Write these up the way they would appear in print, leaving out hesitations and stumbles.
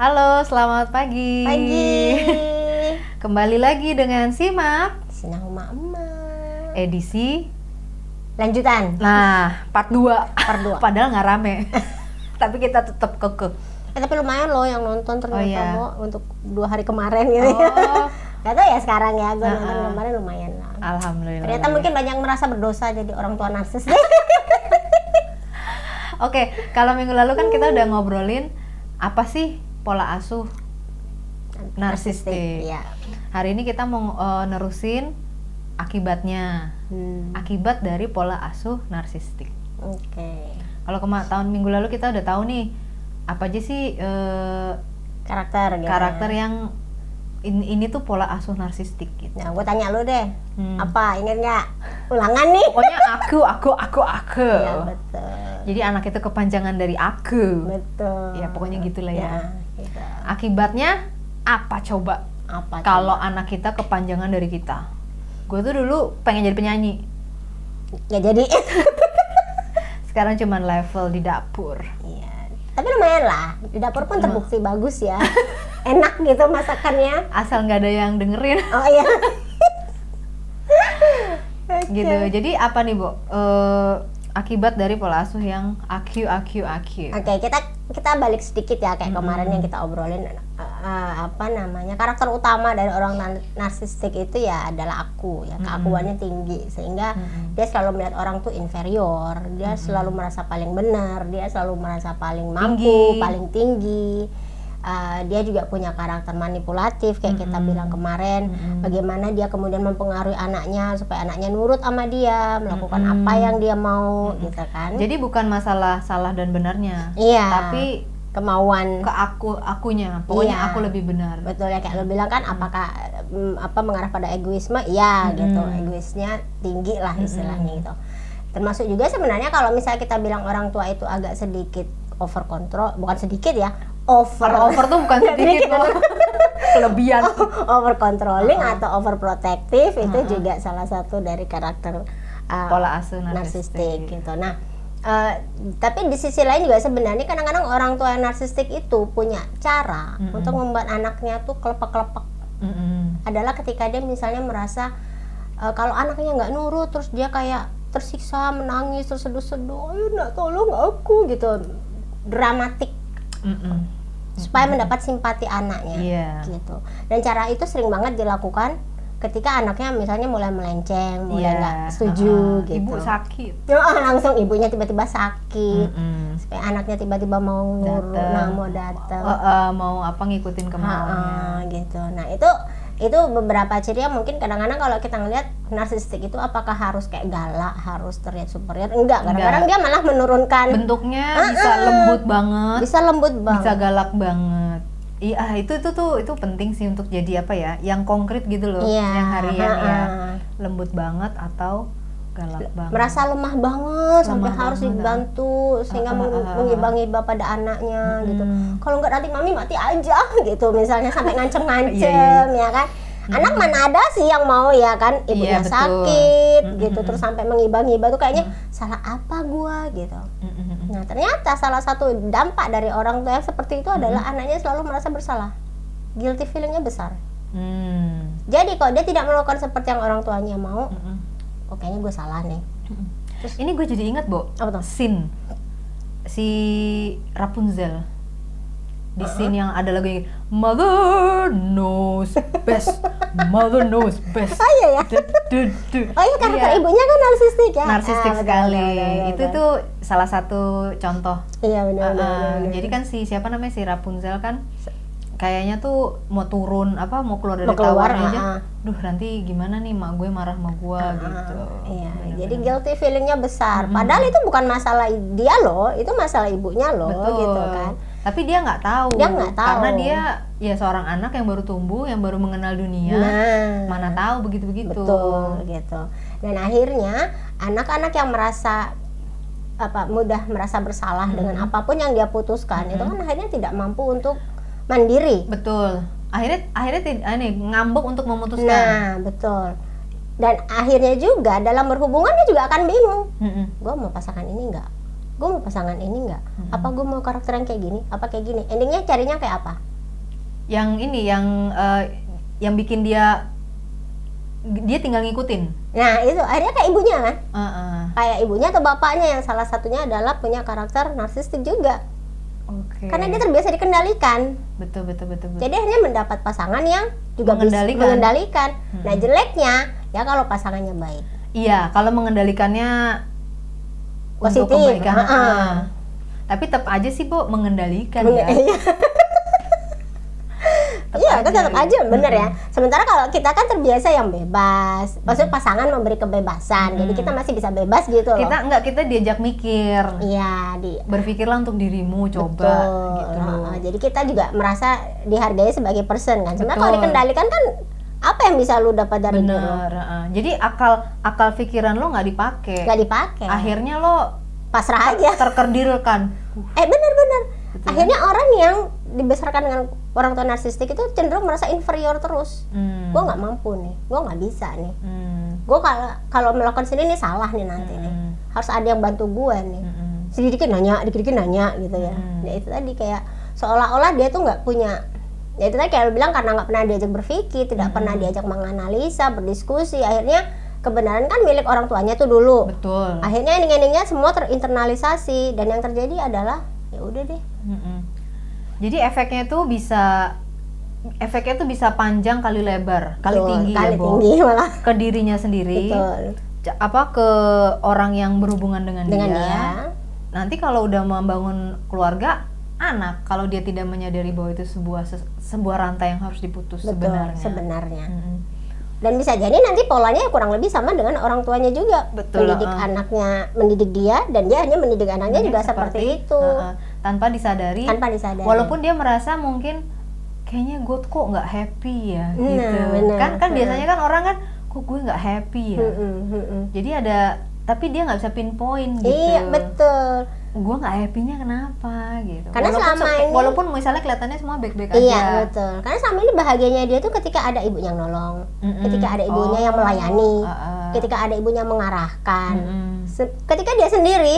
Halo, selamat pagi. Pagi. Kembali lagi dengan Simak Sinau Emak. edisi Lanjutan. part 2. Part 2. Padahal nggak rame. Tapi kita tetap kekeh. Tapi lumayan loh yang nonton ternyata, iya. Bo, untuk 2 hari kemarin gitu. Gak tau ya sekarang ya, gue nonton kemarin lumayan lah. Alhamdulillah. Ternyata mungkin banyak yang merasa berdosa jadi orang tua narsis. Oke, kalau minggu lalu kan kita udah ngobrolin apa sih pola asuh narsistik. Ya. Hari ini kita mau nerusin akibatnya. Akibat dari pola asuh narsistik. Oke. Kalau tahun minggu lalu kita udah tahu nih apa aja sih Karakter gitu. karakter yang ini tuh pola asuh narsistik gitu. Nah, gue tanya lu deh. Apa? Ingat nggak? Ulangan nih. Pokoknya aku. Ya, betul. Jadi anak itu kepanjangan dari aku. Betul. Ya pokoknya gitulah ya. Gitu. Akibatnya apa coba? Apa? Kalau coba? anak kita kepanjangan dari kita. Gue tuh dulu pengen jadi penyanyi. Ya jadi. Sekarang cuman level di dapur. Iya. Tapi lumayan lah. Di dapur pun terbukti bagus ya. Enak gitu masakannya. Asal nggak ada yang dengerin. Oh iya. Gitu. Jadi apa nih, Bo? Akibat dari pola asuh yang aku. Oke, kita balik sedikit ya kayak kemarin yang kita obrolin karakter utama dari orang narsistik itu ya adalah aku ya, keakuannya tinggi sehingga dia selalu melihat orang tuh inferior, dia selalu merasa paling benar, dia selalu merasa paling mampu, paling tinggi. Dia juga punya karakter manipulatif kayak kita bilang kemarin, bagaimana dia kemudian mempengaruhi anaknya supaya anaknya nurut sama dia, melakukan apa yang dia mau gitu kan. Jadi bukan masalah salah dan benarnya, Iya, tapi kemauan ke akunya, pokoknya Iya. aku lebih benar. Betul ya, kayak lo bilang kan, apakah mengarah pada egoisme? Iya gitu, egoisnya tinggi lah istilahnya gitu. Termasuk juga sebenarnya kalau misalnya kita bilang orang tua itu agak sedikit over control, bukan sedikit ya, Over tuh bukan sedikit loh. Kelebihan. Over controlling atau over protective itu juga salah satu dari karakter Pola asuh narsistik gitu. Nah, tapi di sisi lain juga sebenarnya kadang-kadang orang tua yang narsistik itu punya cara untuk membuat anaknya tuh kelepek-kelepek. Adalah ketika dia misalnya merasa kalau anaknya nggak nurut, terus dia kayak tersiksa, menangis, terus seduh-seduh, ayo nak tolong aku gitu, dramatik. Supaya mendapat simpati anaknya, gitu. Dan cara itu sering banget dilakukan ketika anaknya misalnya mulai melenceng, mulai nggak setuju, gitu. Ibu sakit. Langsung ibunya tiba-tiba sakit, supaya anaknya tiba-tiba mau mau datang, mau apa ngikutin kemauannya, gitu. Nah itu beberapa ciri yang mungkin kadang-kadang kalau kita ngelihat narsistik itu apakah harus kayak galak, harus terlihat superior? Enggak, kadang-kadang dia malah menurunkan bentuknya, bisa lembut banget, bisa galak banget. Iya, itu penting sih untuk jadi apa ya, yang konkret gitu loh, yang harian ya, lembut banget atau galak banget. Merasa lemah banget sampai harus dibantu sehingga mengiba-ngiba pada anaknya gitu. Kalau enggak nanti mami mati aja gitu, misalnya sampai ngancem-ngancem ya kan. Anak mana ada sih yang mau ya kan, ibunya sakit gitu terus sampai mengiba-ngiba tuh kayaknya salah apa gua gitu. Nah, ternyata salah satu dampak dari orang tua yang seperti itu adalah anaknya selalu merasa bersalah. Guilty feelingnya besar. Jadi kalau dia tidak melakukan seperti yang orang tuanya mau, oh kayaknya gue salah nih. Terus ini gue jadi ingat, Bo, scene si Rapunzel di scene yang ada lagu yang Mother knows best, Mother knows best. Oh iya ya. Oh iya, karena ibunya kan narsistik ya. Narsistik sekali. Itu tuh salah satu contoh. Iya benar. Jadi kan siapa namanya si Rapunzel kan kayaknya tuh mau keluar dari tower aja. Duh, nanti gimana nih mak gue marah sama gue gitu. Iya, jadi guilty feelingnya besar. Padahal itu bukan masalah dia loh, itu masalah ibunya loh. Betul. Gitu kan. Tapi dia nggak tahu. Karena dia ya seorang anak yang baru tumbuh, yang baru mengenal dunia. Mana tahu begitu-begitu. Betul, gitu. Dan akhirnya anak-anak yang merasa mudah merasa bersalah dengan apapun yang dia putuskan, itu kan akhirnya tidak mampu untuk mandiri. Betul. Akhirnya ngambek untuk memutuskan. Nah, betul. Dan akhirnya juga dalam berhubungan dia juga akan bingung. Gue mau pasangan ini enggak? Gue mau pasangan ini enggak? Apa gue mau karakter yang kayak gini? Apa kayak gini? Endingnya carinya kayak apa? yang ini yang bikin dia tinggal ngikutin. Nah itu akhirnya kayak ibunya kan, kayak ibunya atau bapaknya yang salah satunya adalah punya karakter narsistik juga. Karena dia terbiasa dikendalikan. Betul. Jadi akhirnya mendapat pasangan yang juga mengendalikan. Nah jeleknya ya kalau pasangannya baik. Iya, kalau mengendalikannya positif, untuk kebaikan. Tapi tetap aja sih Bu mengendalikan ya. Iya, kan tetap aja bener ya. Sementara kalau kita kan terbiasa yang bebas, maksudnya pasangan memberi kebebasan, jadi kita masih bisa bebas gitu loh. Kita diajak mikir. Iya, berpikirlah untuk dirimu, coba. Gitu loh. Jadi kita juga merasa dihargai sebagai person kan. Sebenarnya kalau dikendalikan kan apa yang bisa lu dapat dari diri? Jadi akal pikiran lo nggak dipakai. Akhirnya lo pasrah aja. Terkerdilkan. Bener. Akhirnya orang yang dibesarkan dengan orang tua narsistik itu cenderung merasa inferior terus. Gue nggak mampu nih, gue nggak bisa nih. Gue kalau melakukan sini nih salah nih nanti nih. Harus ada yang bantu gue nih. Sedikit nanya gitu ya. Nah itu tadi kayak seolah-olah dia tuh nggak punya. Ya itu tadi kayak lu bilang karena nggak pernah diajak berpikir, tidak pernah diajak menganalisa, berdiskusi. Akhirnya kebenaran kan milik orang tuanya tuh dulu. Betul. Akhirnya ending-endingnya semua terinternalisasi dan yang terjadi adalah ya udah deh. Jadi efeknya tuh bisa panjang kali lebar, kali tinggi malah ke dirinya sendiri. Betul. Ke orang yang berhubungan dengan dia. Nanti kalau udah membangun keluarga, anak, kalau dia tidak menyadari bahwa itu sebuah rantai yang harus diputus. Betul, sebenarnya. Dan bisa jadi nanti polanya kurang lebih sama dengan orang tuanya juga. Betul, mendidik dia dan dia hanya mendidik anaknya juga seperti itu. Tanpa disadari. Walaupun dia merasa mungkin kayaknya gue kok nggak happy ya gitu. Kan biasanya kan orang kan kok gue nggak happy ya. Jadi tapi dia nggak bisa pinpoint gitu. Iya, betul. Gue nggak happy-nya kenapa gitu. Karena walaupun misalnya kelihatannya semua baik-baik aja. Iya, betul. Karena selama ini bahagianya dia tuh ketika ada ibunya yang nolong, ketika ada ibunya yang melayani, ketika ada ibunya mengarahkan. Ketika dia sendiri,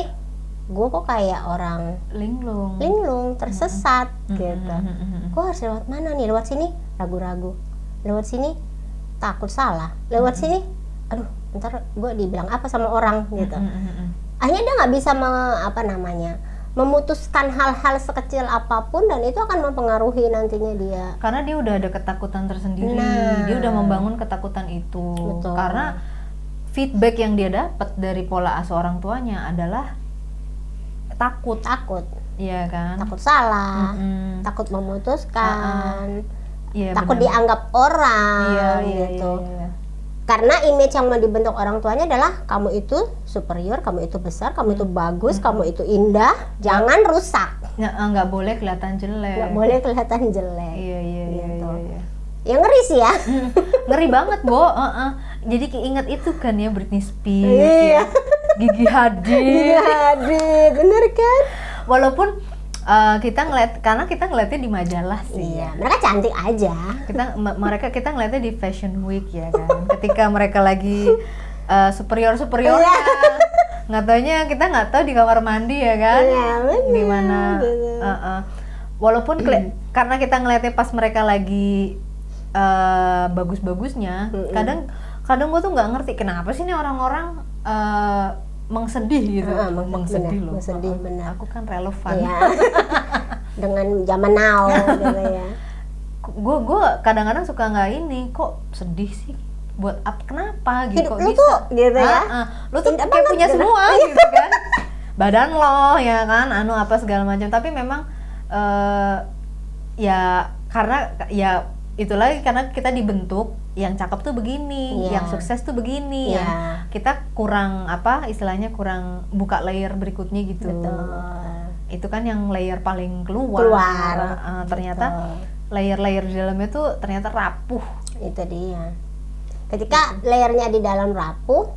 gue kok kayak orang linglung, tersesat gitu. Gue harus lewat mana nih? Lewat sini ragu-ragu. Lewat sini takut salah. Lewat sini, aduh, ntar gue dibilang apa sama orang gitu. Akhirnya dia nggak bisa memutuskan hal-hal sekecil apapun dan itu akan mempengaruhi nantinya dia. Karena dia udah ada ketakutan tersendiri, dia udah membangun ketakutan itu. Betul. Karena feedback yang dia dapat dari pola asuh orang tuanya adalah takut, iya kan? Takut salah, takut memutuskan, takut dianggap orang, gitu. Iya. Karena image yang mau dibentuk orang tuanya adalah kamu itu superior, kamu itu besar, kamu itu bagus, kamu itu indah, jangan rusak. Nggak boleh kelihatan jelek. Iya. Iya. Ya ngeri sih ya. Ngeri banget, Bo. Jadi keinget itu kan ya Britney Spears, ya. Gigi Hadid, bener kan? Walaupun kita ngeliatnya di majalah sih. Iya, mereka cantik aja. Kita ngeliatnya di Fashion Week ya kan. Ketika mereka lagi superiornya, nggak taunya kita nggak tahu di kamar mandi ya kan. Iya, di mana. Walaupun karena kita ngeliatnya pas mereka lagi bagus-bagusnya, kadang gue tuh nggak ngerti kenapa sih nih orang-orang mengsedih gitu. Mengsedih, benar. Aku kan relevan. Iya. Dengan zaman now gitu ya. Gue kadang-kadang suka kok sedih sih. Buat apa? Kenapa gitu? Hidup kok lu bisa? tuh gitu ya. Lu tuh kayak punya semua gitu kan. Badan lo ya kan, apa segala macam. Tapi memang ya karena ya itu lagi karena kita dibentuk yang cakep tuh begini, yang sukses tuh begini, yang kita kurang istilahnya kurang buka layer berikutnya gitu. Betul. Itu kan yang layer paling keluar. Ternyata layer-layer di dalamnya tuh ternyata rapuh. Itu dia. Ketika layernya di dalam rapuh,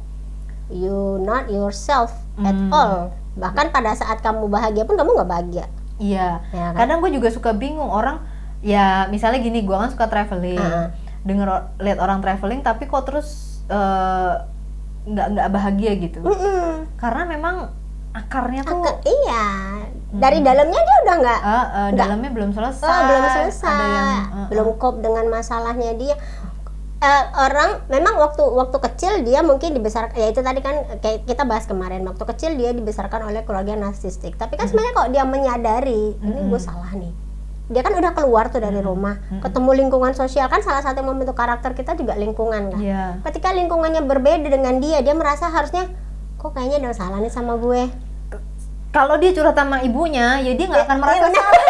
you not yourself at all. Bahkan pada saat kamu bahagia pun kamu nggak bahagia. Iya. Ya kan? Kadang gue juga suka bingung orang. Ya misalnya gini, gue kan suka traveling, lihat orang traveling tapi kok terus nggak bahagia gitu. Karena memang akarnya tuh Dari dalamnya dia udah nggak dalamnya belum selesai. Belum selesai. Ada yang, belum cope dengan masalahnya dia. Orang memang waktu kecil dia mungkin dibesarkan, ya itu tadi kan kayak kita bahas kemarin, waktu kecil dia dibesarkan oleh keluarga narsistik. Tapi kan sebenarnya kok dia menyadari ini gue salah nih, dia kan udah keluar tuh dari rumah, ketemu lingkungan sosial, kan salah satu yang membentuk karakter kita juga lingkungan kan. Ketika lingkungannya berbeda dengan dia merasa harusnya kok kayaknya ada salah nih sama gue. Kalau dia curhat sama ibunya, ya dia nggak akan merasa salah.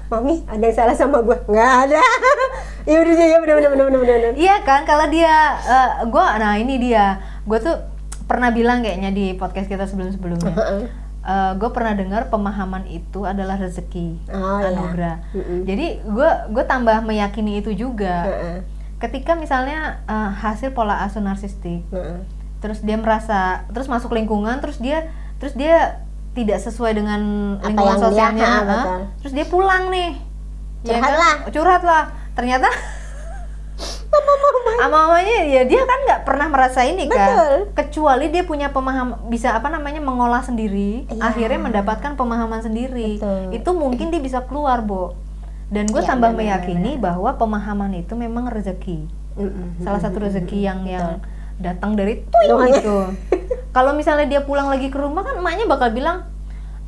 Mami, ada yang salah sama gue? Nggak ada. Ya udah, ya benar. Iya kan, kalau dia, gue tuh pernah bilang kayaknya di podcast kita sebelumnya. Gue pernah dengar pemahaman itu adalah rezeki, anugerah. Jadi gue tambah meyakini itu juga. Ketika misalnya hasil pola asuh narsistik, terus dia merasa, terus masuk lingkungan, terus dia tidak sesuai dengan lingkungan sosialnya, terus dia pulang nih, curhat lah. Ternyata mamanya ya dia kan nggak pernah merasa ini kan, kecuali dia punya pemahaman, bisa mengolah sendiri, akhirnya mendapatkan pemahaman sendiri. Itu mungkin dia bisa keluar, Bo. Dan gue tambah meyakini bahwa pemahaman itu memang rezeki, salah satu rezeki yang datang dari gitu. Kalau misalnya dia pulang lagi ke rumah kan emaknya bakal bilang,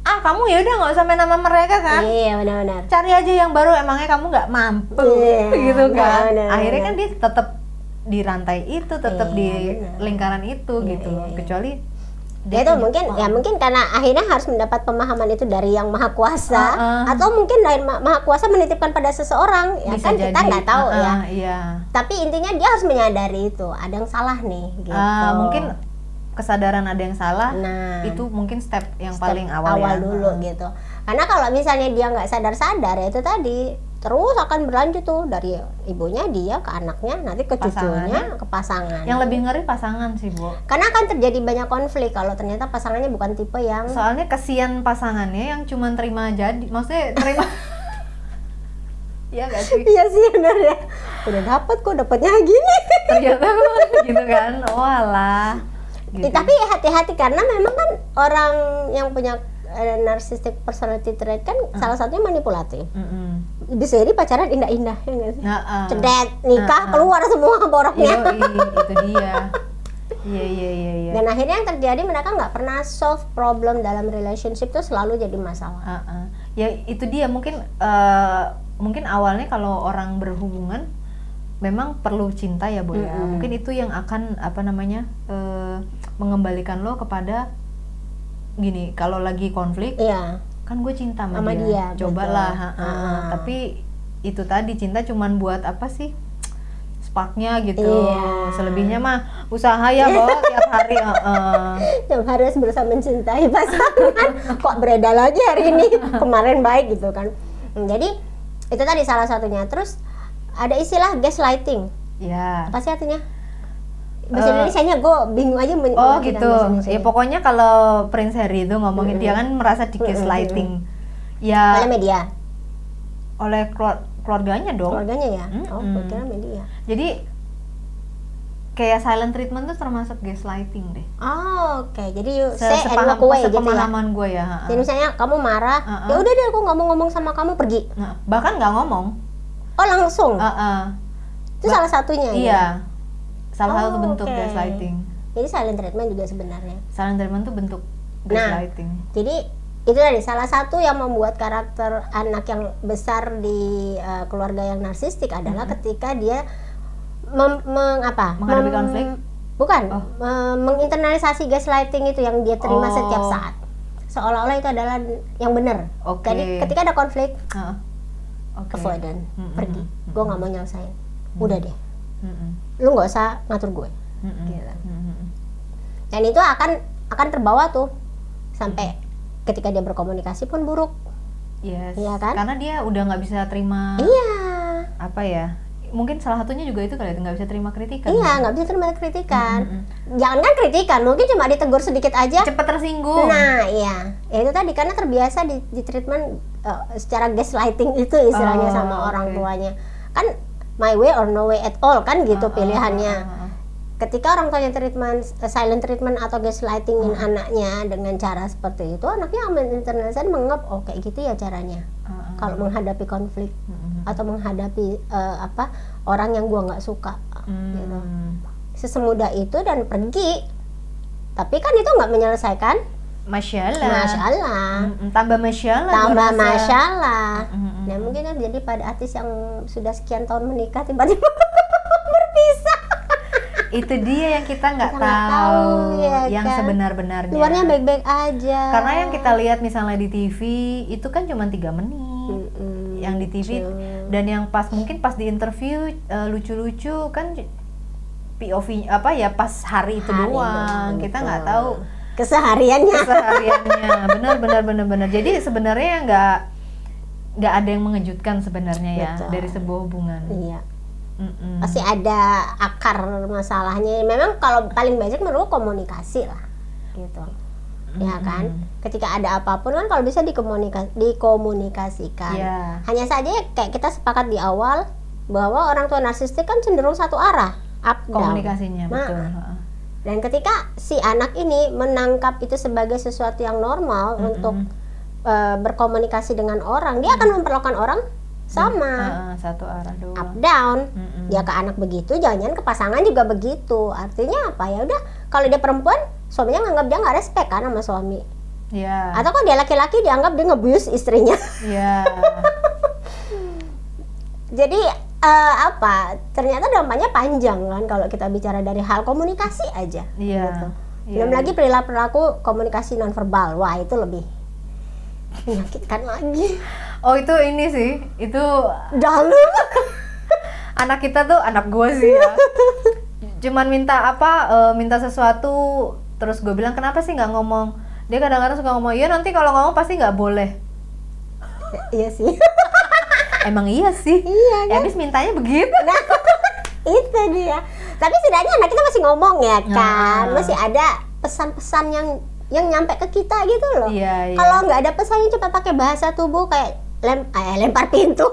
kamu ya udah nggak usah main sama mereka kan. Iya benar. Cari aja yang baru, emangnya kamu nggak mampu, gitu kan. Akhirnya kan dia tetap di rantai itu, tetap di lingkaran itu gitu. Kecuali dia tuh mungkin karena akhirnya harus mendapat pemahaman itu dari yang maha kuasa, atau mungkin dari maha kuasa menitipkan pada seseorang, ya kan kita nggak tahu ya. Tapi intinya dia harus menyadari itu ada yang salah nih gitu. Mungkin kesadaran ada yang salah, itu mungkin step paling awal dulu gitu. Karena kalau misalnya dia nggak sadar ya itu tadi terus akan berlanjut tuh dari ibunya dia ke anaknya, nanti ke cucunya, ke pasangan. Yang lebih ngeri pasangan sih, Bu. Karena akan terjadi banyak konflik kalau ternyata pasangannya bukan tipe yang, soalnya kesian pasangannya yang cuma terima jadi, maksudnya terima. Iya gak sih? Iya sih benar ya. Udah dapatnya gini. Ternyata gitu kan. Walah. Gitu. Tapi hati-hati karena memang kan orang yang punya narcissistic personality trait kan salah satunya manipulatif. Bisa jadi pacaran indah-indah ya nggak sih? Cedet, nikah, keluar semua boroknya. Itu dia. Iya. Dan akhirnya yang terjadi mereka nggak pernah solve problem dalam relationship, tuh selalu jadi masalah. Ya itu dia, mungkin awalnya kalau orang berhubungan memang perlu cinta ya, Bu ya. Mungkin itu yang akan mengembalikan lo kepada gini, kalau lagi konflik, kan gue cinta sama dia. Cobalah, tapi itu tadi cinta cuman buat apa sih? Sparknya gitu. Selebihnya mah usaha ya, Bo, tiap hari. Tiap hari harus berusaha mencintai pasangan. Kok beda lagi hari ini? Kemarin baik gitu kan. Jadi itu tadi salah satunya. Terus ada istilah gaslighting. Apa sih artinya? Bahasa Indonesianya gue bingung aja. Gitu. Ya pokoknya kalau Prince Harry itu ngomongin dia kan merasa di gaslighting. Ya. Oleh media. Oleh keluarganya dong. Keluarganya ya. Gue kira media. Jadi kayak silent treatment tuh termasuk gaslighting deh. Oke. Jadi say and walk away gitu ya. Sepemahaman gue ya. Jadi misalnya kamu marah, ya udah deh aku nggak mau ngomong sama kamu, pergi. Bahkan nggak ngomong. Oh langsung. Itu salah satunya. Iya. Salah satu bentuk gaslighting. Jadi silent treatment juga sebenarnya. Silent treatment tuh bentuk gaslighting. Jadi itu tadi salah satu yang membuat karakter anak yang besar di keluarga yang narsistik adalah ketika dia menghadapi konflik. Bukan, menginternalisasi gaslighting itu yang dia terima setiap saat. Seolah-olah itu adalah yang benar. Jadi ketika ada konflik, avoidant, pergi. Gue nggak mau nyelesain. Udah deh. Lu nggak usah ngatur gue. Gitu. Dan itu akan terbawa tuh sampai ketika dia berkomunikasi pun buruk. Iya kan? Karena dia udah nggak bisa terima. Apa ya? Mungkin salah satunya juga itu kali, nggak bisa terima kritikan. Nggak bisa terima kritikan. Jangankan kritikan, mungkin cuma ditegur sedikit aja cepet tersinggung. Nah ya itu tadi karena terbiasa di treatment secara gaslighting itu istilahnya sama orang tuanya. Kan my way or no way at all kan gitu pilihannya. ketika orang tuanya silent treatment atau gaslightingin anaknya dengan cara seperti itu, anaknya internalisasi menganggap oh kayak gitu ya caranya kalau menghadapi konflik atau menghadapi orang yang gua nggak suka gitu. Sesemudah itu dan pergi, tapi kan itu nggak menyelesaikan masalah. Tambah masalah. Nah mungkin kan jadi pada artis yang sudah sekian tahun menikah tiba-tiba berpisah. Itu dia yang kita nggak tahu ya, yang kan? Sebenar-benarnya. Luarnya baik-baik aja. Karena yang kita lihat misalnya di TV itu kan cuma 3 menit. Yang di TV dan yang mungkin pas di interview lucu-lucu kan POV pas hari itu doang. Kita nggak tahu kesehariannya. Benar. Jadi sebenarnya nggak ada yang mengejutkan sebenarnya ya dari sebuah hubungan. Iya. Pasti ada akar masalahnya. Memang kalau paling banyak menurut komunikasi lah, gitu. Ya kan. Ketika ada apapun kan kalau bisa dikomunikasikan. Yeah. Hanya saja kayak kita sepakat di awal bahwa orang tua narsistik kan cenderung satu arah, up down. Komunikasinya betul. Dan ketika si anak ini menangkap itu sebagai sesuatu yang normal untuk berkomunikasi dengan orang, dia akan memperlakukan orang sama satu arah doang, up down. Ya ke anak begitu, jangan-jangan ke pasangan juga begitu. Artinya apa ya udah, kalau dia perempuan suaminya nganggap dia nggak respect kan sama suami. Yeah. Atau kalau dia laki-laki dianggap dia nge-abuse istrinya. Yeah. Jadi ternyata dampaknya panjang kan kalau kita bicara dari hal komunikasi aja. Gitu. Belum lagi perilaku komunikasi nonverbal. Wah, itu lebih menyakitkan lagi. Oh, itu ini sih, itu dalam. Anak kita tuh, anak gue sih ya. Cuman minta minta sesuatu, terus gue bilang kenapa sih nggak ngomong? Dia kadang-kadang suka ngomong, ya nanti kalau ngomong pasti nggak boleh. Iya sih. Emang iya sih. Iya kan? Ya, habis mintanya begitu. Nah, itu dia. Tapi setidaknya anak kita masih ngomong ya kan, masih ada pesan-pesan yang nyampe ke kita gitu loh. Iya. Kalau nggak ada pesannya coba pakai bahasa tubuh kayak lempar pintu.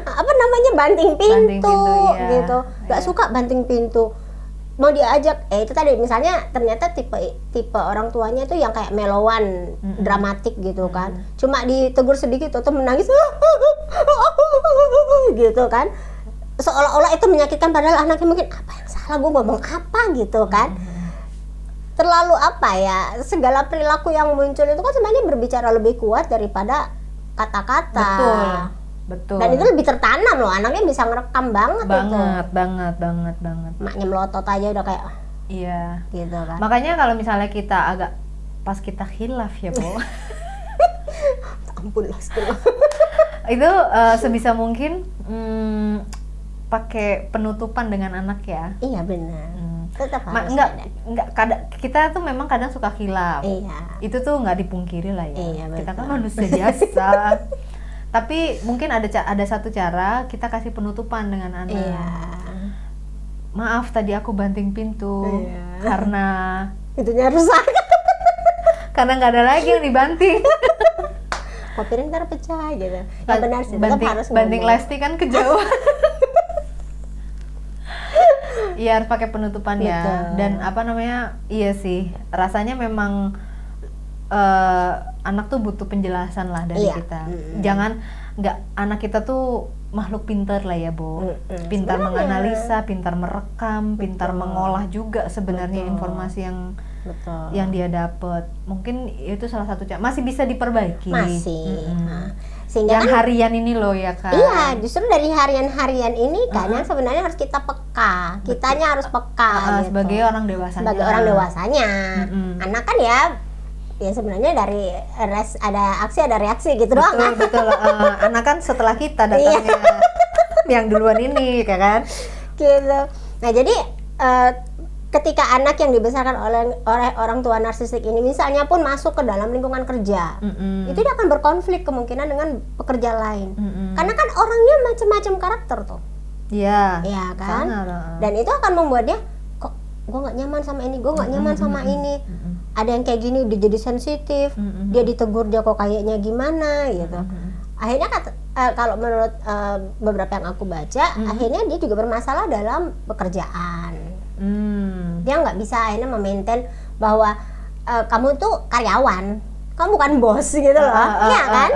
Apa namanya, banting pintu iya. Gitu. Nggak suka banting pintu. Mau diajak, itu tadi misalnya ternyata tipe orang tuanya itu yang kayak melowan, dramatik gitu kan. Cuma ditegur sedikit atau menangis gitu kan. Seolah-olah itu menyakitkan padahal anaknya mungkin apa yang salah, gue ngomong apa gitu kan. Terlalu segala perilaku yang muncul itu kan sebenarnya berbicara lebih kuat daripada kata-kata. Betul. Dan itu lebih tertanam loh, anaknya bisa ngerekam banget. Banget. Maknya melotot aja udah kayak iya. Gitu kan. Makanya kalau misalnya kita pas kita khilaf ya, Bo. Ampun lah setelah. Itu sebisa mungkin pakai penutupan dengan anak ya. Iya benar. Tetap harus kita tuh memang kadang suka khilaf. Iya. Itu tuh nggak dipungkiri lah ya. Iya, kita kan manusia biasa. Tapi mungkin ada satu cara kita kasih penutupan dengan anak. Iya. Maaf tadi aku banting pintu karena pintunya rusak. Karena nggak ada lagi yang dibanting. Piring ntar pecah gitu. Ya benar sih, tetap harus banting Lesti kan kejauhan. Iya, harus pakai penutupan. Betul. Ya. Dan iya sih, rasanya memang anak tuh butuh penjelasan lah dari kita. Jangan anak kita tuh makhluk pintar lah ya, Bo. Pintar menganalisa, pintar merekam, pintar mengolah juga sebenarnya informasi yang dia dapat. Mungkin itu salah satu cara. Masih bisa diperbaiki. Masih. Sehingga yang harian ini loh ya kan. Iya, justru dari harian ini kan yang sebenarnya harus kita peka. Kitanya harus peka gitu. Sebagai orang dewasanya. Sebagai orang dewasanya. Anak kan ya sebenarnya dari ada aksi ada reaksi gitu doang kan. Betul. Anak kan setelah kita datangnya. Yang duluan ini kan. Gitu. Nah, jadi ketika anak yang dibesarkan oleh orang tua narsistik ini misalnya pun masuk ke dalam lingkungan kerja, itu dia akan berkonflik kemungkinan dengan pekerja lain. Karena kan orangnya macam-macam karakter tuh. Iya. Iya kan? Dan itu akan membuat dia, kok gue nggak nyaman sama ini, gue nggak nyaman sama ini. Ada yang kayak gini, dia jadi sensitif, dia ditegur dia kok kayaknya gimana gitu. Akhirnya kalau menurut beberapa yang aku baca, akhirnya dia juga bermasalah dalam pekerjaan. Dia nggak bisa akhirnya memaintain bahwa kamu tuh karyawan, kamu bukan bos gitu loh. Iya kan?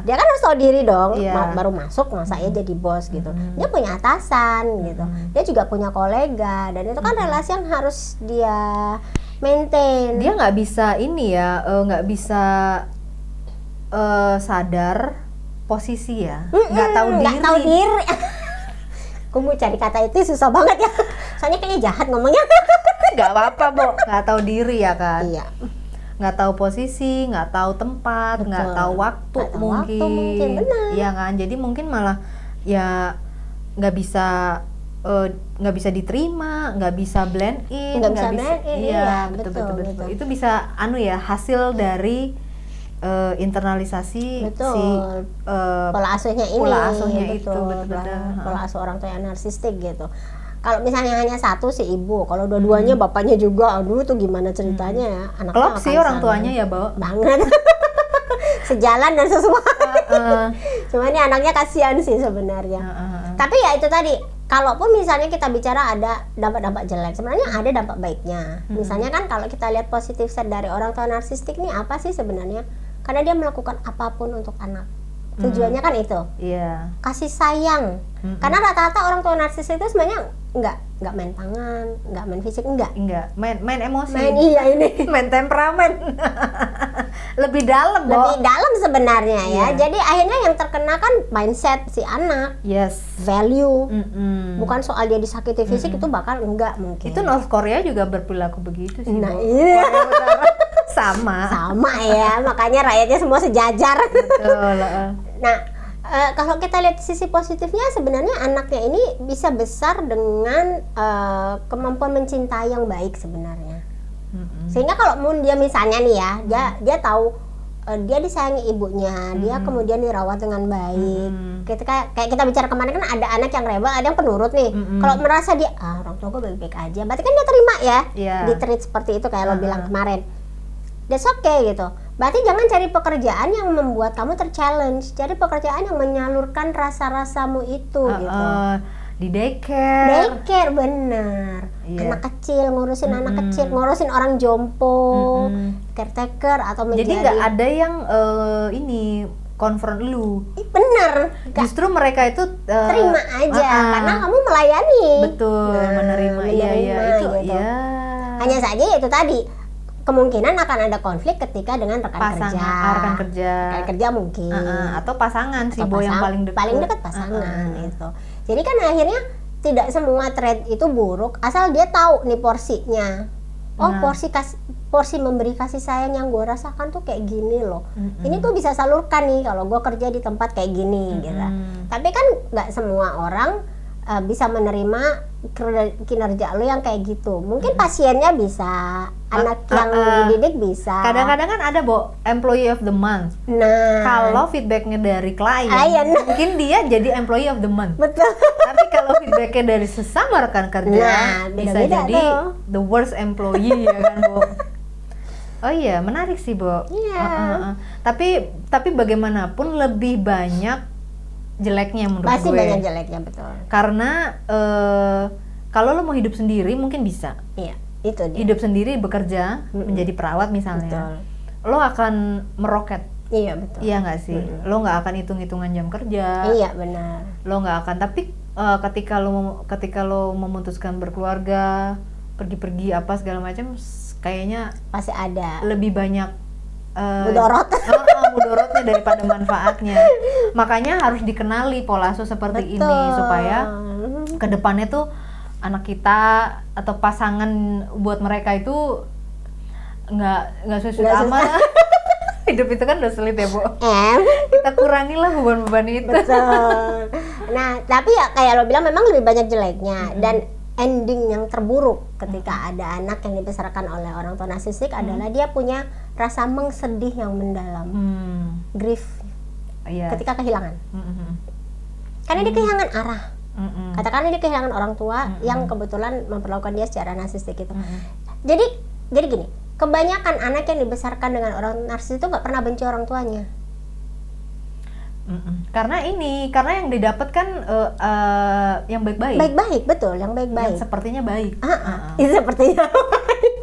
Dia kan harus tahu diri dong, baru masuk masa ya jadi bos gitu. Dia punya atasan gitu, dia juga punya kolega, dan itu kan relasi yang harus dia maintain. Dia nggak bisa ini ya, nggak bisa sadar posisi ya, nggak tahu diri. Aku mau cari kata itu susah banget ya, soalnya kayaknya jahat ngomongnya. Nggak apa-apa, Bo, nggak tahu diri ya kan. Iya. Nggak tahu posisi, nggak tahu tempat, nggak tahu waktu, mungkin. Iya kan, jadi mungkin malah ya nggak bisa diterima, nggak bisa blend in, iya, betul. Itu bisa hasil dari internalisasi si pola asuhnya ini, pola asuhnya betul, itu, betul. Pola asuh orang tua yang narsistik gitu. Kalau misalnya hanya satu si ibu, kalau dua-duanya bapaknya juga, aduh tuh gimana ceritanya ya, anaknya klop sih orang tuanya ya, Bo. Banget. Sejalan dan sesuai. Cuma ini anaknya kasihan sih sebenarnya. Tapi ya itu tadi, kalaupun misalnya kita bicara ada dampak-dampak jelek, sebenarnya ada dampak baiknya. Misalnya kan kalau kita lihat positif side dari orang tua narsistik nih apa sih sebenarnya? Karena dia melakukan apapun untuk anak. Tujuannya kan itu. Kasih sayang. Karena rata-rata orang tua narsis itu sebenarnya nggak main tangan, nggak main fisik, enggak, main emosi, main temperamen. Lebih dalam sebenarnya ya. Jadi akhirnya yang terkena kan mindset si anak, value, bukan soal dia disakiti fisik, itu bakal enggak mungkin. Itu North Korea juga berperilaku begitu sih. Nah iya. sama ya, makanya rakyatnya semua sejajar. Betul. Nah, kalau kita lihat sisi positifnya, sebenarnya anaknya ini bisa besar dengan kemampuan mencintai yang baik sebenarnya. Sehingga kalau dia misalnya nih ya, dia tahu dia disayangi ibunya, dia kemudian dirawat dengan baik. Kayak kita bicara kemarin kan ada anak yang rebel, ada yang penurut nih. Kalau merasa dia orang tua gue baik-baik aja, berarti kan dia terima ya, di-treat seperti itu kayak lo bilang kemarin. That's okay gitu. Berarti jangan cari pekerjaan yang membuat kamu ter-challenge. Cari pekerjaan yang menyalurkan rasa-rasamu itu gitu. Di daycare bener. Anak kecil, ngurusin anak kecil, ngurusin orang jompo, caretaker atau menjadi. Jadi nggak ada yang confront lu. Bener. Justru mereka itu terima aja karena kamu melayani. Betul, menerima. Iya itu gitu. Hanya saja ya itu tadi, kemungkinan akan ada konflik ketika dengan rekan kerja mungkin atau pasangan si Bo yang paling dekat pasangan itu. Jadi kan akhirnya tidak semua trade itu buruk asal dia tahu nih porsinya. Porsi memberi kasih sayang yang gue rasakan tuh kayak gini loh. Ini gue bisa salurkan nih kalau gue kerja di tempat kayak gini gitu. Tapi kan nggak semua orang bisa menerima kinerja lo yang kayak gitu. Mungkin pasiennya bisa, anak yang dididik bisa. Kadang-kadang kan ada employee of the month. Nah, kalau feedbacknya dari klien, mungkin dia jadi employee of the month. Betul. Tapi kalau feedbacknya dari sesama rekan kerja, bisa jadi the worst employee ya kan, Bo. Oh iya, menarik sih, Bo. Tapi bagaimanapun lebih banyak jeleknya menurut gue. Pasti banyak jeleknya, betul. Karena kalau lo mau hidup sendiri mungkin bisa. Iya, itu dia. Hidup sendiri, bekerja, menjadi perawat misalnya. Betul. Lo akan meroket. Iya, betul. Iya nggak sih? Lo nggak akan hitung-hitungan jam kerja. Iya, benar. Lo nggak akan. Tapi ketika lo memutuskan berkeluarga, pergi-pergi apa segala macam, kayaknya pasti ada. Lebih banyak mudorotnya daripada manfaatnya. Makanya harus dikenali pola asuh seperti ini supaya kedepannya tuh anak kita atau pasangan buat mereka itu nggak susah amat. Hidup itu kan udah sulit ya, Bu. Kita kurangilah beban-beban itu. Betul. Nah, tapi ya kayak lo bilang memang lebih banyak jeleknya dan ending yang terburuk ketika ada anak yang dibesarkan oleh orang tua narsistik adalah dia punya rasa mengsedih yang mendalam, grief, ketika kehilangan. Karena dia kehilangan arah. Katakanlah dia kehilangan orang tua yang kebetulan memperlakukan dia secara narsistik itu. Jadi gini, kebanyakan anak yang dibesarkan dengan orang narsis itu nggak pernah benci orang tuanya. Karena yang didapat kan yang baik-baik. Baik-baik, betul, yang baik-baik. Yang sepertinya baik. Itu sepertinya baik.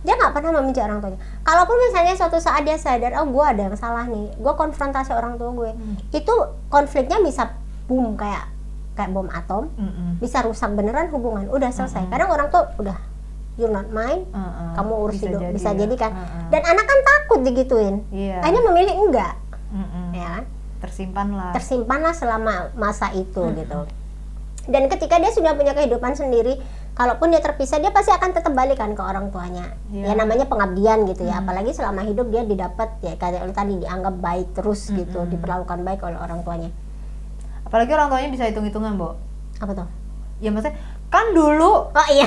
Dia nggak pernah membenci orang tuanya. Kalaupun misalnya suatu saat dia sadar, oh gue ada yang salah nih, gue konfrontasi orang tua gue, itu konfliknya bisa boom kayak bom atom, bisa rusak beneran hubungan, udah selesai. Kadang orang tuh udah, you're not mine, kamu urus hidup, bisa jadi kan. Dan anak kan takut digituin, akhirnya memilih enggak, ya kan? Tersimpanlah selama masa itu gitu. Dan ketika dia sudah punya kehidupan sendiri, kalaupun dia terpisah, dia pasti akan tetap balikan ke orang tuanya. Ya namanya pengabdian gitu ya. Apalagi selama hidup dia didapat ya kayak tadi dianggap baik terus gitu, diperlakukan baik oleh orang tuanya. Apalagi orang tuanya bisa hitung-hitungan, Bo. Apa tuh? Ya maksudnya kan dulu. Oh iya.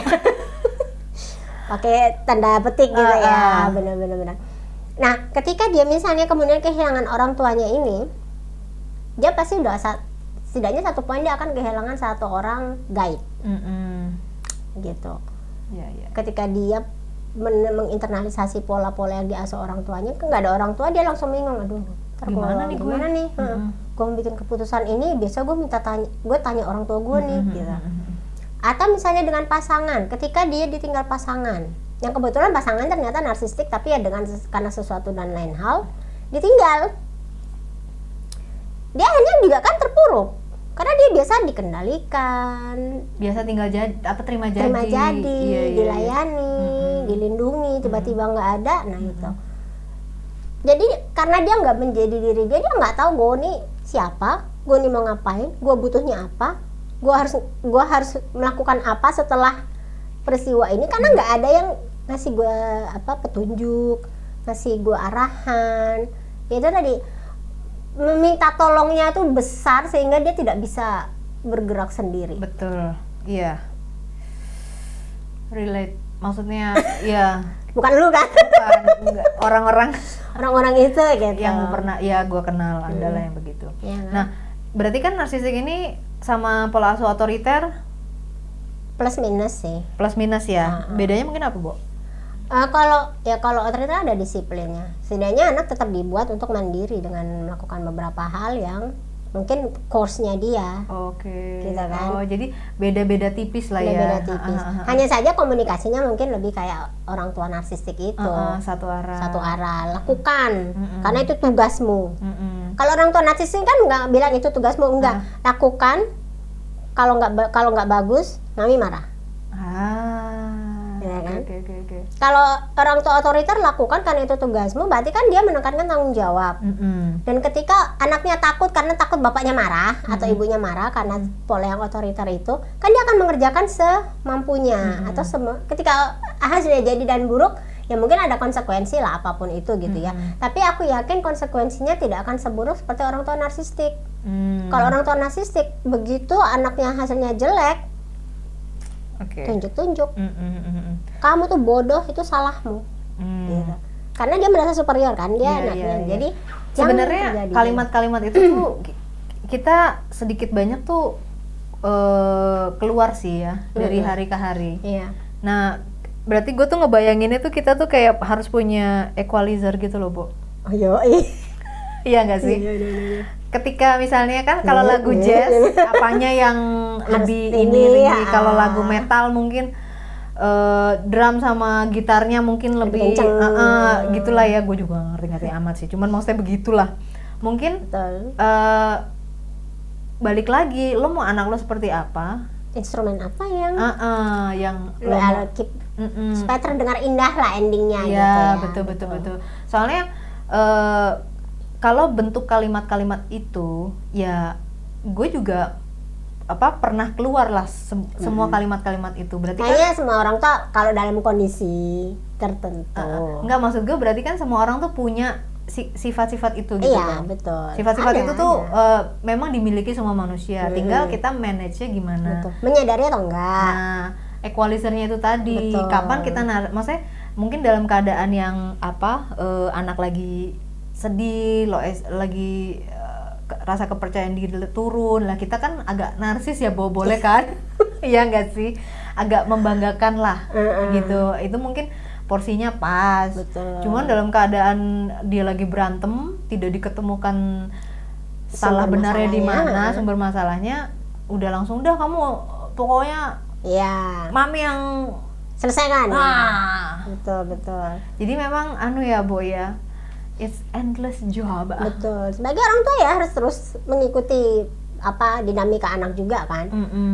Pakai tanda petik gitu ya. Benar. Nah, ketika dia misalnya kemudian kehilangan orang tuanya ini, dia pasti udah setidaknya satu poin dia akan kehilangan satu orang guide. Gitu. Ketika dia menginternalisasi pola-pola yang diasuh orang tuanya, kan nggak ada orang tua, dia langsung bingung, aduh, gimana nih? Gue bikin keputusan ini, biasa gue tanya orang tua gue nih, gitu. Atau misalnya dengan pasangan, ketika dia ditinggal pasangan, yang kebetulan pasangan ternyata narsistik, tapi ya karena sesuatu dan lain hal, ditinggal. Dia akhirnya juga kan terpuruk, karena dia biasa dikendalikan, biasa terima jadi, dilayani, dilindungi, tiba-tiba nggak ada, nah itu. Jadi karena dia nggak menjadi diri dia nggak tahu gue nih siapa, gue nih mau ngapain, gue butuhnya apa, gue harus melakukan apa setelah peristiwa ini, karena nggak ada yang ngasih gue petunjuk, ngasih gue arahan. Itu tadi meminta tolongnya tuh besar sehingga dia tidak bisa bergerak sendiri. Betul, iya. Relate, maksudnya ya. Bukan lu kan? Bukan, orang-orang itu gitu. Yang pernah, ya gue kenal, adalah yang begitu. Ya. Nah, berarti kan narsistik ini sama pola asuh otoriter plus minus sih. Plus minus ya. Bedanya mungkin apa, Bo? Kalau otoriter ada disiplinnya. Setidaknya anak tetap dibuat untuk mandiri dengan melakukan beberapa hal yang mungkin course-nya dia. Oke. Gitu kan. Oh, jadi beda-beda tipis lah ya. Beda-beda tipis. Hanya saja komunikasinya mungkin lebih kayak orang tua narsistik itu. Satu arah. Lakukan. Karena itu tugasmu. Kalau orang tua narsistik kan nggak bilang itu tugasmu, enggak. Lakukan. Kalau nggak bagus, mami marah. Ya kan? Okay. Kalau orang tua otoriter lakukan karena itu tugasmu, berarti kan dia menekankan tanggung jawab. Dan ketika anaknya takut karena takut bapaknya marah atau ibunya marah karena pola yang otoriter itu, kan dia akan mengerjakan semampunya. Atau ketika hasilnya jadi dan buruk, ya mungkin ada konsekuensi lah apapun itu gitu ya. Tapi aku yakin konsekuensinya tidak akan seburuk seperti orang tua narsistik. Kalau orang tua narsistik begitu anaknya hasilnya jelek, tunjuk-tunjuk, kamu tuh bodoh, itu salahmu, gitu. Karena dia merasa superior kan dia anaknya. Jadi sebenarnya kalimat-kalimat itu tuh kita sedikit banyak tuh keluar sih ya dari hari ke hari. Nah, berarti gue tuh ngebayanginnya tuh kita tuh kayak harus punya equalizer gitu loh, Bo. Iya nggak sih? Iya. Ketika misalnya kan kalau lagu jazz apanya yang lebih ini, kalau lagu metal mungkin drum sama gitarnya mungkin lebih gitulah ya. Gue juga ngerti amat sih, cuman maksudnya begitulah. Mungkin balik lagi, lo mau anak lo seperti apa, instrumen apa yang lo keep supaya terdengar indah lah endingnya ya, gitu ya. Betul. Soalnya kalau bentuk kalimat-kalimat itu ya gue juga pernah keluar lah semua kalimat-kalimat itu. Berarti kayaknya kan semua orang tuh kalau dalam kondisi tertentu. Enggak, maksud gue berarti kan semua orang tuh punya sifat-sifat itu gitu. Iya, betul. Sifat-sifat itu tuh memang dimiliki semua manusia. Tinggal kita manage-nya gimana. Betul. Menyadari atau enggak. Nah, equalizer-nya itu tadi. Betul. Kapan kita maksudnya mungkin dalam keadaan yang anak lagi sedih, lagi rasa kepercayaan diri turun lah, kita kan agak narsis ya, boleh kan? Iya nggak sih, agak membanggakan lah gitu. Itu mungkin porsinya pas. Betul. Cuman dalam keadaan dia lagi berantem, tidak diketemukan salah benarnya di mana, sumber masalahnya, udah langsung udah kamu pokoknya mami yang selesaikan. Betul. Jadi memang ya Bo ya, it's endless job. Betul. Sebagai orang tua ya harus terus mengikuti dinamika anak juga kan.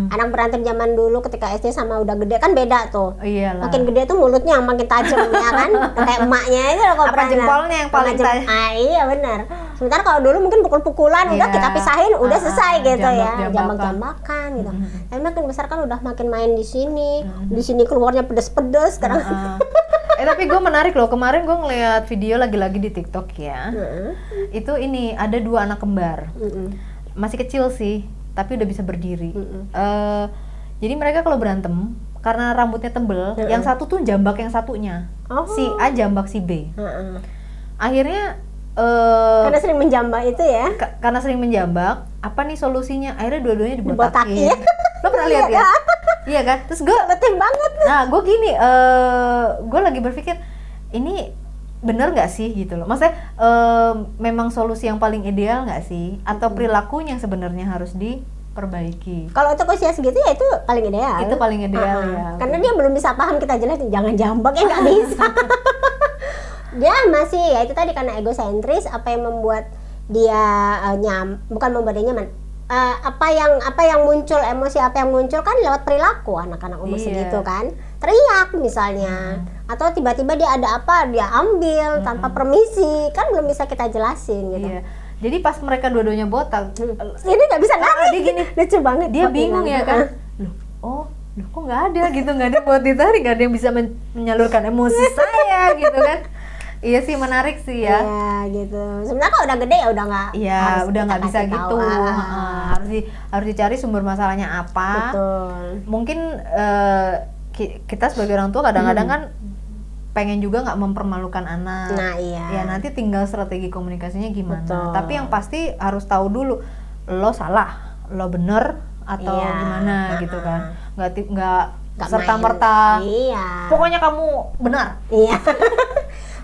Anak berantem zaman dulu ketika SD sama udah gede kan beda tuh. Iyalah. Makin gede tuh mulutnya yang makin tajam ya kan. Kayak emaknya itu kalau jempolnya yang paling tajam. Iya benar. Sementara kalau dulu mungkin pukul-pukulan udah kita pisahin udah selesai gitu ya. Jambak-jambakan gitu. Tapi makin besar kan udah makin main di sini. Di sini keluarnya pedes-pedes sekarang. Tapi gue menarik loh, kemarin gue ngeliat video lagi-lagi di TikTok ya. Itu ini ada 2 anak kembar. Masih kecil sih, tapi udah bisa berdiri. Jadi mereka kalau berantem karena rambutnya tebel, yang satu tuh jambak yang satunya. Si A jambak si B. Akhirnya karena sering menjambak itu ya. Karena sering menjambak, apa nih solusinya? Akhirnya dua-duanya dibotakin. Lo pernah lihat ya? Iya kan? Terus gue betul banget. Nah, gue gini, gue lagi berpikir ini bener nggak sih gitu loh, maksudnya memang solusi yang paling ideal nggak sih, atau perilakunya yang sebenarnya harus diperbaiki? Kalau untuk usia segitu ya itu paling ideal. Itu paling ideal ya. Karena dia belum bisa paham, kita jelasin jangan jambak ya, nggak bisa. Dia masih ya itu tadi karena egosentris, apa yang membuat dia bukan membuat dia nyaman. Apa yang muncul, emosi apa yang muncul kan lewat perilaku anak-anak umur segitu kan, teriak misalnya, atau tiba-tiba dia ada apa dia ambil tanpa permisi, kan belum bisa kita jelasin gitu. Jadi pas mereka dua-duanya botak, ini nggak bisa narik, dia gini, lucu banget, dia bingung ya kan, loh kok nggak ada gitu, nggak ada buat ditarik, nggak ada yang bisa menyalurkan emosi saya gitu kan. Iya sih, menarik sih ya. Iya gitu. Sebenarnya kalau udah gede ya udah nggak. Iya, udah nggak bisa gitu. Harus dicari sumber masalahnya apa. Betul. Mungkin kita sebagai orang tua kadang-kadang kan pengen juga nggak mempermalukan anak. Nah iya. Ya nanti tinggal strategi komunikasinya gimana. Betul. Tapi yang pasti harus tahu dulu lo salah, lo bener atau gimana gitu kan. Nggak serta-merta. Iya. Pokoknya kamu benar. Iya.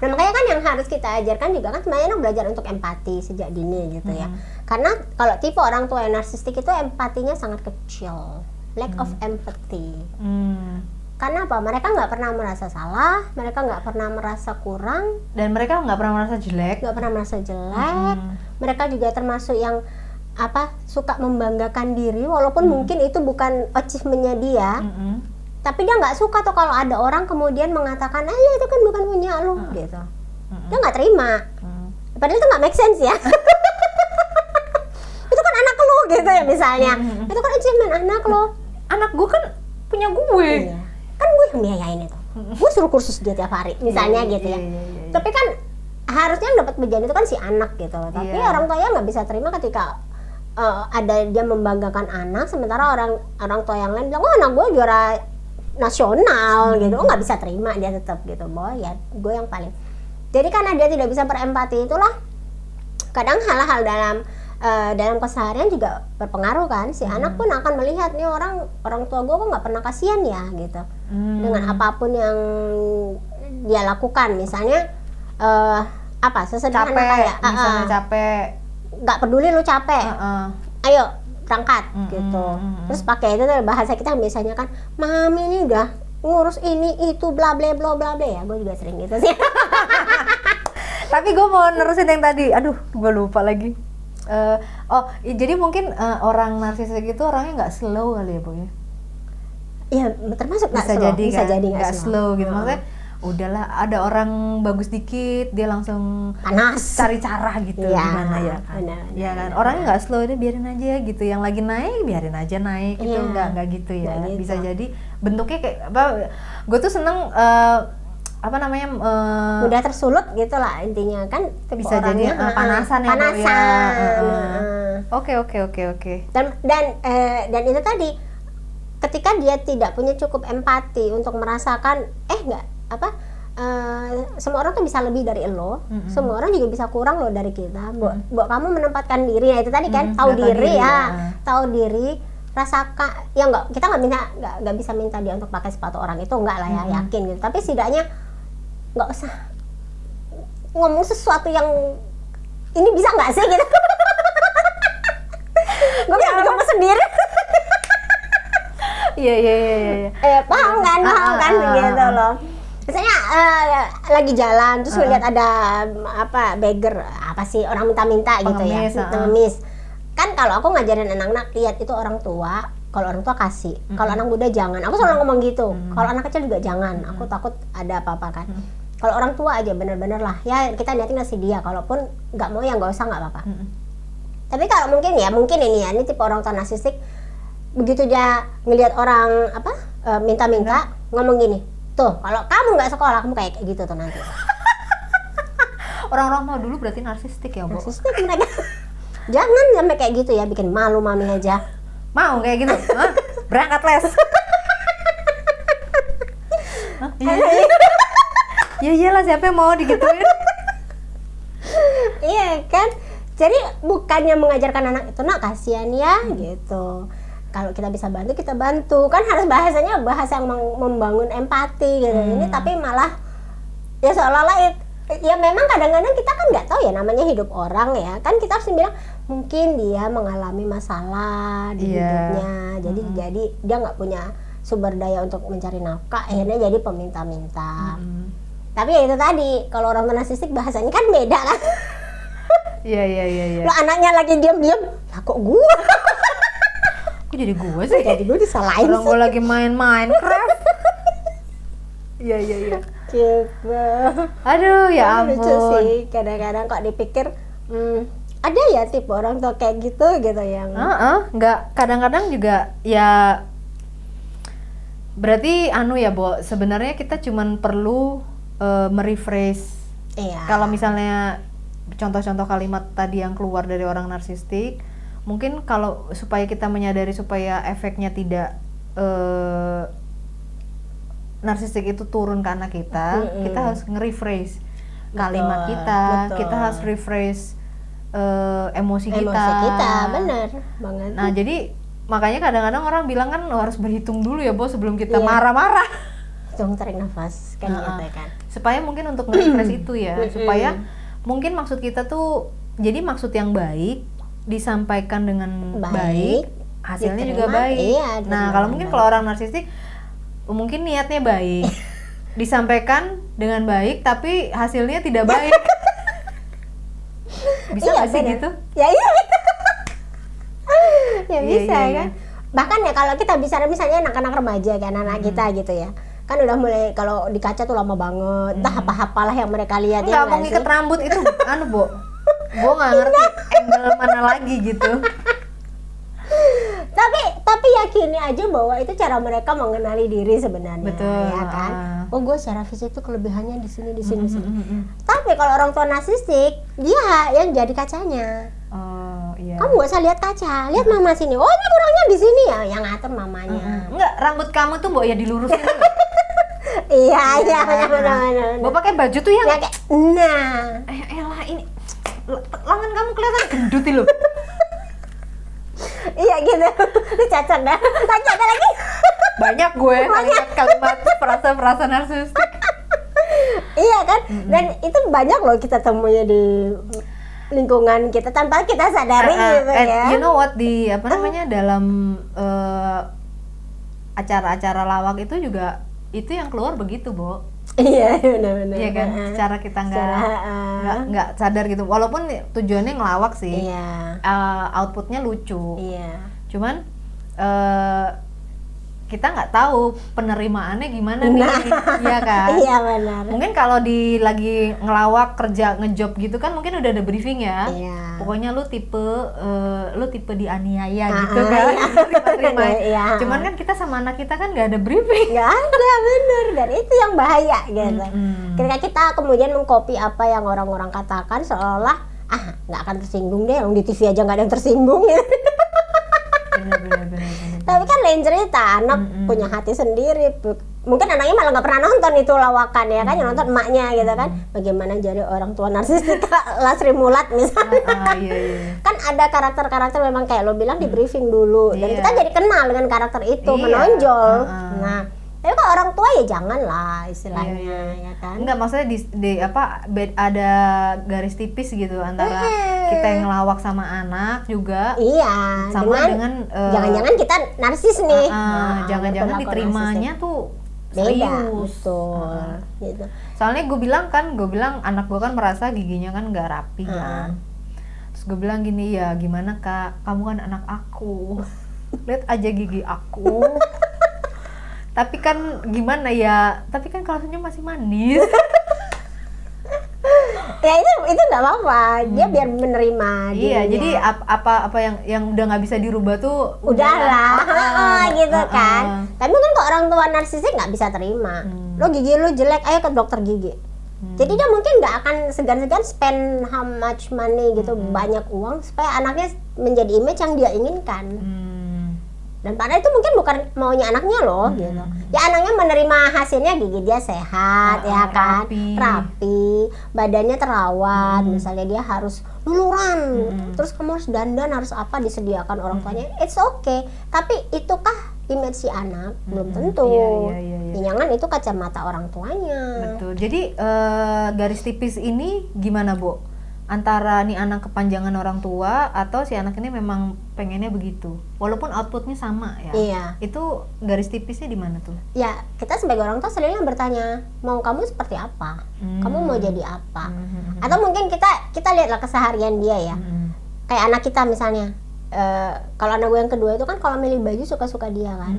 Nah makanya kan yang harus kita ajarkan juga kan sebenarnya belajar untuk empati sejak dini gitu ya. Karena kalau tipe orang tua yang narsistik itu empatinya sangat kecil, lack of empathy. Karena apa? Mereka nggak pernah merasa salah, mereka nggak pernah merasa kurang, dan mereka nggak pernah merasa jelek. Mereka juga termasuk yang suka membanggakan diri, walaupun mungkin itu bukan achievement-nya dia. Tapi dia nggak suka tuh kalau ada orang kemudian mengatakan, ya itu kan bukan punya lo, gitu. Dia nggak terima. Padahal itu nggak make sense ya. Itu kan anak lo, gitu ya misalnya. Itu kan achievement anak lo. Anak gue kan punya gue. Iya. Kan gue yang biayain itu. Gue suruh kursus dia tiap hari, misalnya gitu ya. Tapi kan harusnya yang dapat bejan itu kan si anak gitu. Tapi orang tuanya nggak bisa terima ketika ada dia membanggakan anak, sementara orang tua yang lain bilang, oh anak gue juara nasional gitu, nggak bisa terima dia tetap gitu, bahwa ya gue yang paling. Jadi karena dia tidak bisa berempati itulah kadang hal-hal dalam keseharian juga berpengaruh kan, si anak pun akan melihat nih orang tua gue kok nggak pernah kasihan ya gitu, dengan apapun yang dia lakukan, misalnya sesederhana kayak misalnya capek, nggak peduli lu capek, ayo berangkat gitu. Terus pakai itu bahasa kita biasanya kan, mami ini udah ngurus ini itu bla bla bla bla bla ya. Gue juga sering gitu sih. Tapi gue mau nerusin yang tadi. Aduh, gue lupa lagi. Jadi mungkin orang narsistik itu orangnya nggak slow kali ya, Bu ya? Ya termasuk nggak slow. Bisa jadi nggak slow gitu. Maksudnya udahlah, ada orang bagus dikit dia langsung panas, cari cara gitu gimana ya kan. Ya kan, orangnya nggak slow, dia biarin aja gitu, yang lagi naik biarin aja naik gitu, nggak gitu ya. Gitu. Bisa jadi bentuknya kayak apa, gue tuh seneng mudah tersulut gitu lah intinya kan, bisa jadi panasan ya. Oke. Dan itu tadi, ketika dia tidak punya cukup empati untuk merasakan semua orang tuh bisa lebih dari lo, semua orang juga bisa kurang lo dari kita. Buat kamu menempatkan diri, ya itu tadi kan, tahu diri, rasakan. Ya kita nggak bisa minta dia untuk pakai sepatu orang itu, enggak lah ya, yakin gitu. Tapi setidaknya nggak usah ngomong sesuatu yang ini bisa nggak sih gitu. Gue bisa bikin mood sendiri. Iya. Paham kan gitu loh. Misalnya lagi jalan terus ngeliat ada beggar, apa sih, orang minta-minta gitu ya, pengemis. Kan kalau aku ngajarin anak-anak, lihat itu orang tua, kalau orang tua kasih, kalau anak muda jangan. Aku selalu ngomong gitu. Kalau anak kecil juga jangan. Aku takut ada apa-apa kan. Kalau orang tua aja bener-bener lah, ya kita niatin ngasih dia. Kalaupun nggak mau ya nggak usah, nggak apa-apa. Tapi kalau mungkin ini tipe orang tua narsistik, begitu dia ngelihat orang minta-minta, ngomong gini, tuh kalau kamu nggak sekolah kamu kayak gitu tuh nanti. Orang-orang tua dulu berarti narsistik ya, Bu? Narsistik mereka. Jangan sampai kayak gitu ya, bikin malu mami aja. Mau kayak gitu? Berangkat les. Ya iyalah, siapa yang mau digituin? Iya kan? Jadi bukannya mengajarkan anak itu, nak kasihan ya gitu. Kalau kita bisa bantu, kita bantu. Kan harus bahasanya bahasa yang membangun empati gitu. Ini tapi malah ya seolah-olah ya memang kadang-kadang kita kan nggak tahu ya namanya hidup orang ya. Kan kita harus bilang mungkin dia mengalami masalah di hidupnya. Jadi dia nggak punya sumber daya untuk mencari nafkah, akhirnya jadi peminta-minta. Tapi ya itu tadi, kalau orang narsistik bahasanya kan beda kan. Iya. Lo anaknya lagi diam-diam, lah kok gue? Kok jadi gue sih? Jadi gue disalahin. Orang gue lagi main Minecraft. Iya. Gitu. Aduh, ya ampun. Lucu sih, kadang-kadang kok dipikir, ada ya tipe orang tua kayak gitu yang. Nggak, kadang-kadang juga ya. Berarti ya, Bo, sebenarnya kita cuman perlu merephrase. Iya. Kalau misalnya contoh-contoh kalimat tadi yang keluar dari orang narsistik, mungkin kalau supaya kita menyadari supaya efeknya tidak narsistik itu turun ke anak kita, kita harus nge-rephrase kalimat kita harus rephrase emosi kita, bener banget. Nah jadi makanya kadang-kadang orang bilang kan harus berhitung dulu ya, Bos, sebelum kita marah-marah. Hitung, tarik nafas kan gitu kan. Supaya mungkin untuk nge-refresh itu ya, supaya mungkin maksud kita tuh, jadi maksud yang baik disampaikan dengan baik, hasilnya juga baik. Iya, nah kalau mungkin kalau orang narsistik mungkin niatnya baik, disampaikan dengan baik tapi hasilnya tidak baik. Bisa nggak sih gitu? Ya iya. Ya bisa kan. Bahkan ya kalau kita bicara misalnya anak-anak remaja kan, anak kita gitu ya. Kan udah mulai kalau di kaca tuh lama banget, entah apa-apalah yang mereka lihat. Nggak mau ngikat rambut itu, Bo. Gue nggak ngerti angle mana lagi gitu. Tapi yakini aja bahwa itu cara mereka mengenali diri sebenarnya. Betul. Ya kan? Oh, gue secara fisik tuh kelebihannya di sini. Tapi kalau orang tua narsistik, dia yang jadi kacanya. Oh iya. Kamu gak usah lihat kaca, lihat mama sini. Oh, ini kurangnya di sini ya, yang ngatur mamanya. Enggak, rambut kamu tuh, Bo, ya dilurusin. Iya, benar. Bo pakai baju tuh yang kayak, nah. Elah ini lengan kamu kelihatan gendut loh. Iya gitu. Itu cacat dah. Cacat lagi. Banyak gue kalimat frasa-frasa narsistik. Iya kan? Dan itu banyak loh kita temunya di lingkungan kita tanpa kita sadari gitu ya. You know what, di dalam acara-acara lawak itu juga itu yang keluar begitu, Bo. Iya, benar-benar. Iya kan, secara kita nggak sadar gitu. Walaupun tujuannya ngelawak sih. Iya. Outputnya lucu. Iya. Cuman kita nggak tahu penerimaannya gimana nih, iya kan? Iya benar. Mungkin kalau lagi ngelawak kerja ngejob gitu kan mungkin udah ada briefing ya. Iya. Pokoknya lu tipe dianiaya gitu kan. Terima. Iya. Cuman kan kita sama anak kita kan nggak ada briefing. Nggak ada, bener. Dan itu yang bahaya gitu. Ketika kita kemudian mengcopy apa yang orang-orang katakan seolah nggak akan tersinggung deh, yang di TV aja nggak ada yang tersinggung ya. Bener. Tapi kan lain cerita, anak punya hati sendiri. Mungkin anaknya malah nggak pernah nonton itu lawakan ya kan, yang nonton emaknya gitu kan. Bagaimana jadi orang tua narsistik Lasri Mulat misalnya. Iya. Kan ada karakter-karakter memang kayak lo bilang di briefing dulu, dan kita jadi kenal dengan karakter itu, menonjol. Nah, tapi kalau orang tua ya janganlah istilahnya, ya kan? Enggak, maksudnya ada garis tipis gitu antara kita yang ngelawak sama anak juga. Iya. Sama dengan jangan-jangan kita narsis nih. Jangan-jangan diterimanya tuh beda, betul. Gitu. Soalnya gue bilang anak gue kan merasa giginya kan nggak rapi kan. Terus gue bilang gini, ya gimana kak, kamu kan anak aku, lihat aja gigi aku. Tapi kan gimana ya, tapi kan kalsunya masih manis. Ya itu nggak apa-apa, dia biar menerima. Iya, jadi apa yang udah nggak bisa dirubah tuh udahlah, gitu kan. Tapi kan kalau orang tua narsisnya nggak bisa terima, lo gigi lo jelek, ayo ke dokter gigi. Jadi dia mungkin nggak akan segan-segan spend how much money gitu, banyak uang supaya anaknya menjadi image yang dia inginkan. Dan padahal itu mungkin bukan maunya anaknya loh, gitu. Ya anaknya menerima hasilnya gigi dia sehat, ya kan, rapi, badannya terawat, misalnya dia harus luluran, terus kamu harus dandan, harus apa, disediakan orang tuanya, it's okay. Tapi itukah image si anak? Belum tentu. Iya. Jangan itu kacamata orang tuanya. Betul. Jadi garis tipis ini gimana, Bu? Antara nih anak kepanjangan orang tua atau si anak ini memang pengennya begitu, walaupun outputnya sama ya. Iya. Itu garis tipisnya di mana tuh? Ya kita sebagai orang tua selalu bertanya, mau kamu seperti apa, kamu mau jadi apa, atau mungkin kita lihatlah keseharian dia ya. Kayak anak kita misalnya, kalau anak gue yang kedua itu kan kalau milih baju suka-suka dia kan.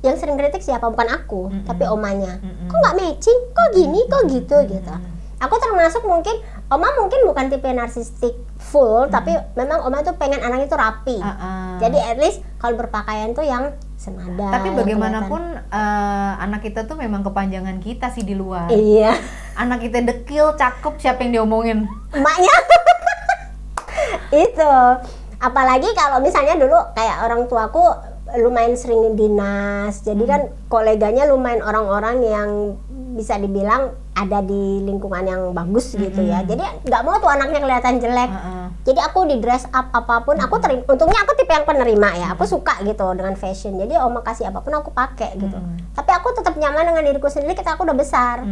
Yang sering kritik siapa? Bukan aku, tapi omanya. Kok nggak matching? Kok gini? Kok gitu gitu. Aku termasuk mungkin, Oma mungkin bukan tipe narsistik full, tapi memang Oma tuh pengen anaknya tuh rapi. Jadi at least kalau berpakaian tuh yang senada. Tapi bagaimanapun anak kita tuh memang kepanjangan kita sih di luar. Iya. Anak kita dekil, cakep, siapa yang diomongin? Emaknya. Itu. Apalagi kalau misalnya dulu kayak orang tuaku lumayan sering dinas, jadi kan koleganya lumayan orang-orang yang bisa dibilang ada di lingkungan yang bagus gitu ya. Jadi nggak mau tuh anaknya kelihatan jelek. Jadi aku di dress up apapun, aku terima. Untungnya aku tipe yang penerima ya. Aku suka gitu dengan fashion. Jadi Oma kasih apapun aku pakai gitu. Tapi aku tetap nyaman dengan diriku sendiri ketika aku udah besar.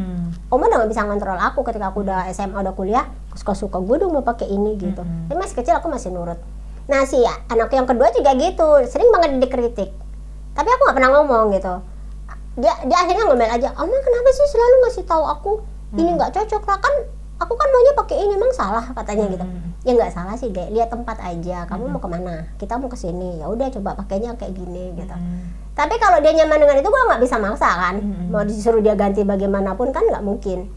Oma udah nggak bisa ngontrol aku ketika aku udah SMA, udah kuliah. Suka-suka gue dong mau pakai ini gitu. Tapi masih kecil aku masih nurut. Nah si anak yang kedua juga gitu, sering banget dikritik. Tapi aku nggak pernah ngomong gitu. Dia akhirnya ngomel aja, Oma kenapa sih selalu ngasih tahu aku ini nggak cocok lah, kan aku kan maunya pakai ini, emang salah katanya gitu. Ya nggak salah sih Dek, lihat tempat aja, kamu mau kemana, kita mau kesini, ya udah coba pakainya kayak gini gitu. Tapi kalau dia nyaman dengan itu, gue nggak bisa maksa kan, mau disuruh dia ganti bagaimanapun kan nggak mungkin.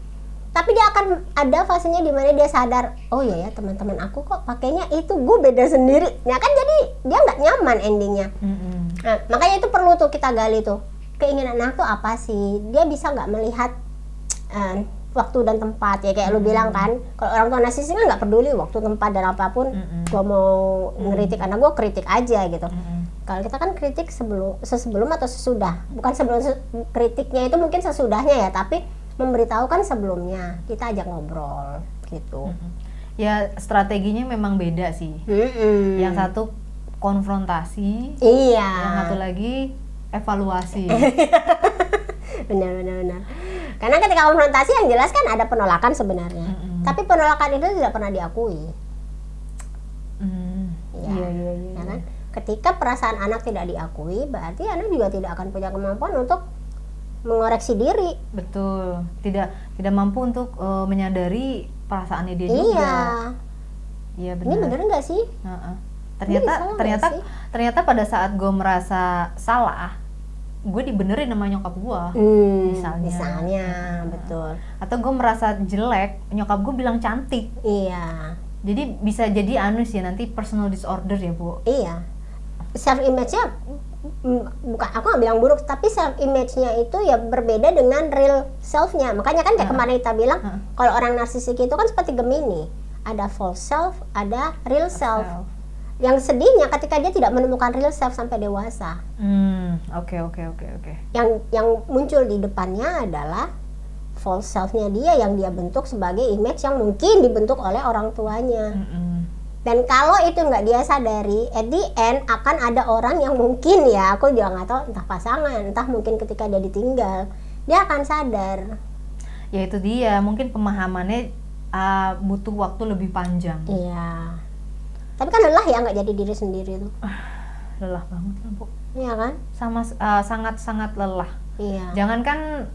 Tapi dia akan ada fasenya di mana dia sadar, oh iya ya teman-teman aku kok pakainya itu, gue beda sendiri. Ya kan jadi dia nggak nyaman endingnya. Nah, makanya itu perlu tuh kita gali tuh, keinginan anak tuh apa sih? Dia bisa nggak melihat waktu dan tempat ya kayak lu bilang kan, kalau orang tua narsis kan nggak peduli waktu, tempat dan apapun. Gue mau ngeritik anak gue, kritik aja gitu. Kalau kita kan kritik sebelum atau sesudah, bukan sebelum kritiknya itu mungkin sesudahnya ya, tapi memberitahukan sebelumnya, kita ajak ngobrol gitu. Ya strateginya memang beda sih. Yang satu konfrontasi, yang satu lagi evaluasi. Benar. Karena ketika konfrontasi yang jelas kan ada penolakan sebenarnya. Tapi penolakan itu tidak pernah diakui. Iya. Ya kan? Ketika perasaan anak tidak diakui, berarti anak juga tidak akan punya kemampuan untuk mengoreksi diri. Betul. Tidak mampu untuk menyadari perasaannya dia juga. Iya benar. Ini benar nggak sih? Ternyata pada saat gue merasa salah, gue dibenerin sama nyokap gue. Misalnya, betul. Atau gue merasa jelek, nyokap gue bilang cantik. Iya. Jadi bisa jadi anus ya nanti personal disorder ya Bu. Iya. Self image-nya bukan, aku nggak bilang buruk, tapi self image-nya itu ya berbeda dengan real self-nya. Makanya kan kayak kemarin kita bilang, kalau orang narsisik itu kan seperti Gemini, ada false self, ada real self. Yang sedihnya ketika dia tidak menemukan real self sampai dewasa. Oke. Yang muncul di depannya adalah false self-nya dia yang dia bentuk sebagai image yang mungkin dibentuk oleh orang tuanya. Dan kalau itu nggak dia sadari, at the end akan ada orang yang mungkin ya, aku juga nggak tahu, entah pasangan, entah mungkin ketika dia ditinggal, dia akan sadar. Ya itu dia, mungkin pemahamannya butuh waktu lebih panjang. Iya. Tapi kan lelah ya nggak jadi diri sendiri tuh. Lelah banget lah, Bu. Iya kan? Sangat lelah. Iya. Jangankan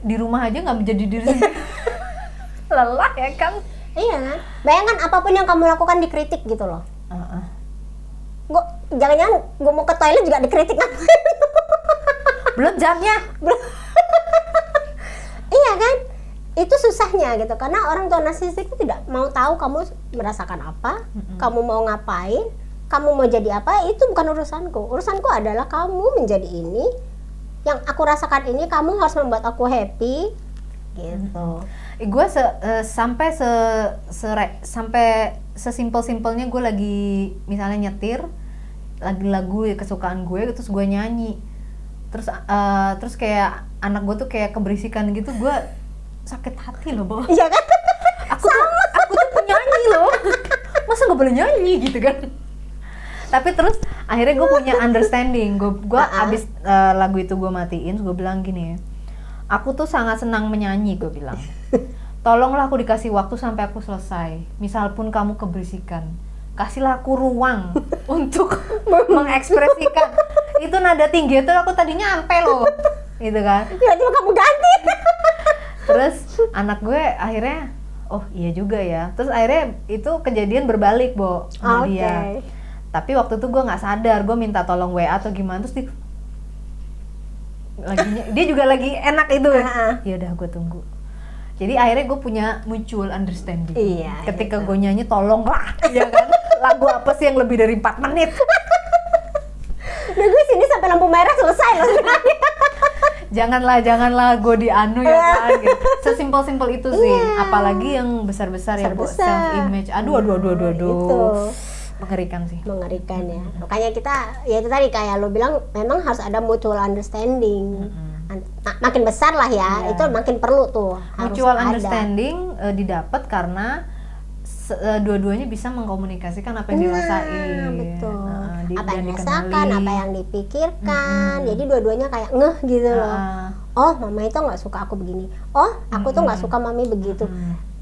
di rumah aja nggak menjadi diri sendiri. Lelah ya kan? Iya kan? Bayangkan apapun yang kamu lakukan dikritik gitu loh. Jangan-jangan gue mau ke toilet juga dikritik. Belum jamnya. Iya kan? Itu susahnya gitu, karena orang tua narsistik itu tidak mau tahu kamu merasakan apa, kamu mau ngapain, kamu mau jadi apa, itu bukan urusanku. Urusanku adalah kamu menjadi ini, yang aku rasakan ini, kamu harus membuat aku happy, gitu. Gue sampai sesimpel-simpelnya gue lagi misalnya nyetir, lagi lagu kesukaan gue, terus gue nyanyi, terus kayak anak gue tuh kayak keberisikan gitu, gue sakit hati loh, Bo. Iya kan? Aku tuh penyanyi loh. Masa nggak boleh nyanyi gitu kan? Tapi terus akhirnya gue punya understanding. Gue abis lagu itu gue matiin, gue bilang gini, aku tuh sangat senang menyanyi, gue bilang. Tolonglah aku dikasih waktu sampai aku selesai. Misal pun kamu keberisikan, kasihlah aku ruang untuk mengekspresikan. Itu nada tinggi itu aku tadinya ampe loh, gitu kan? Tiba-tiba kamu ganti. Terus anak gue akhirnya, oh iya juga ya. Terus akhirnya itu kejadian berbalik, Bo, sama dia. Tapi waktu itu gue nggak sadar, gue minta tolong WA atau gimana, terus dia juga lagi enak itu. Ya udah gue tunggu. Jadi akhirnya gue punya mutual understanding. Iya. Ketika gue nyanyi, tolonglah, ya kan? Lagu apa sih yang lebih dari 4 menit? Duh, gue sini sampai lampu merah selesai loh sebenarnya. Janganlah gue dianu ya kan, gitu. Sesimpel-simpel itu sih. Apalagi yang besar-besar ya, Bu, self image. Aduh. Itu mengerikan sih. Mengerikan ya. Makanya kita, ya itu tadi kayak lo bilang, memang harus ada mutual understanding. Makin besar lah ya, itu makin perlu tuh. Mutual understanding didapat karena dua-duanya bisa mengkomunikasikan apa yang dirasain. Betul. Apa yang dirasakan, apa yang dipikirkan. Jadi dua-duanya kayak ngeh gitu loh. Oh, mama itu nggak suka aku begini. Oh, aku tuh nggak suka mami begitu.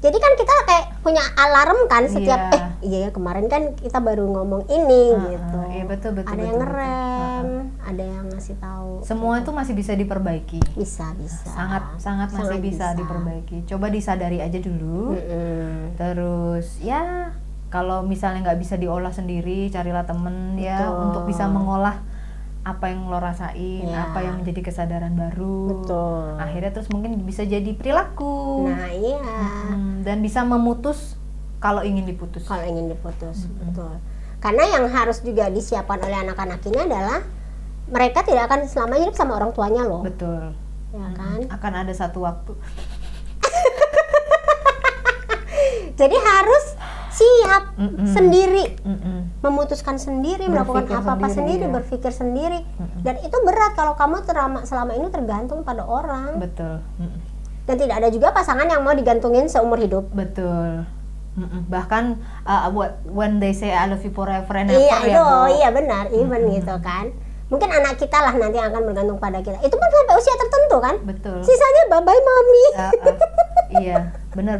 Jadi kan kita kayak punya alarm kan setiap iya ya kemarin kan kita baru ngomong ini gitu. Iya betul. Ada yang ngerem, ada yang ngasih tahu. Semua itu masih bisa diperbaiki. Bisa. Sangat masih bisa diperbaiki. Coba disadari aja dulu. Terus ya kalau misalnya nggak bisa diolah sendiri, carilah temen ya untuk bisa mengolah apa yang lo rasain, apa yang menjadi kesadaran baru. Betul. Akhirnya terus mungkin bisa jadi perilaku. Nah iya. Dan bisa memutus kalau ingin diputus. Betul. Karena yang harus juga disiapkan oleh anak-anak ini adalah mereka tidak akan selamanya hidup sama orang tuanya loh. Betul. Ya kan? Akan ada satu waktu. Jadi harus siap sendiri, memutuskan sendiri, melakukan apa-apa sendiri, berpikir sendiri. Dan itu berat kalau kamu selama ini tergantung pada orang. Betul. Dan tidak ada juga pasangan yang mau digantungin seumur hidup. Betul. Bahkan when they say I love you forever and ever. Iya benar, even gitu kan. Mungkin anak kita lah nanti yang akan bergantung pada kita. Itu pun sampai usia tertentu kan. Betul. Sisanya bye bye mami. Iya, benar.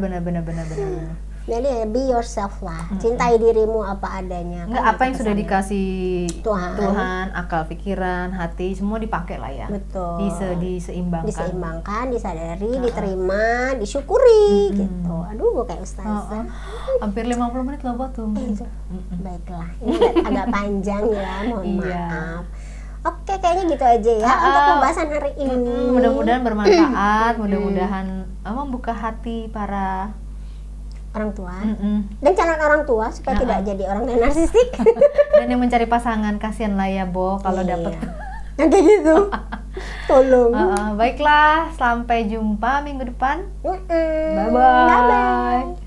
Jadi be yourself lah, cintai dirimu apa adanya. Apa yang sudah dikasih Tuhan, akal, pikiran, hati, semua dipakai lah ya. Betul. Diseimbangkan, disadari, diterima, disyukuri gitu. Aduh, gue kayak ustazah. Hampir 50 menit loh buat tuh. Baiklah, ini agak panjang ya, mohon maaf. Oke, kayaknya gitu aja ya untuk pembahasan hari ini. Mudah-mudahan bermanfaat, mudah-mudahan membuka hati para orang tua dan calon orang tua supaya tidak jadi orang yang narsistik. Dan yang mencari pasangan, kasihan lah ya Bo kalau dapet yang kayak gitu. Tolong. Baiklah, sampai jumpa minggu depan. Bye bye.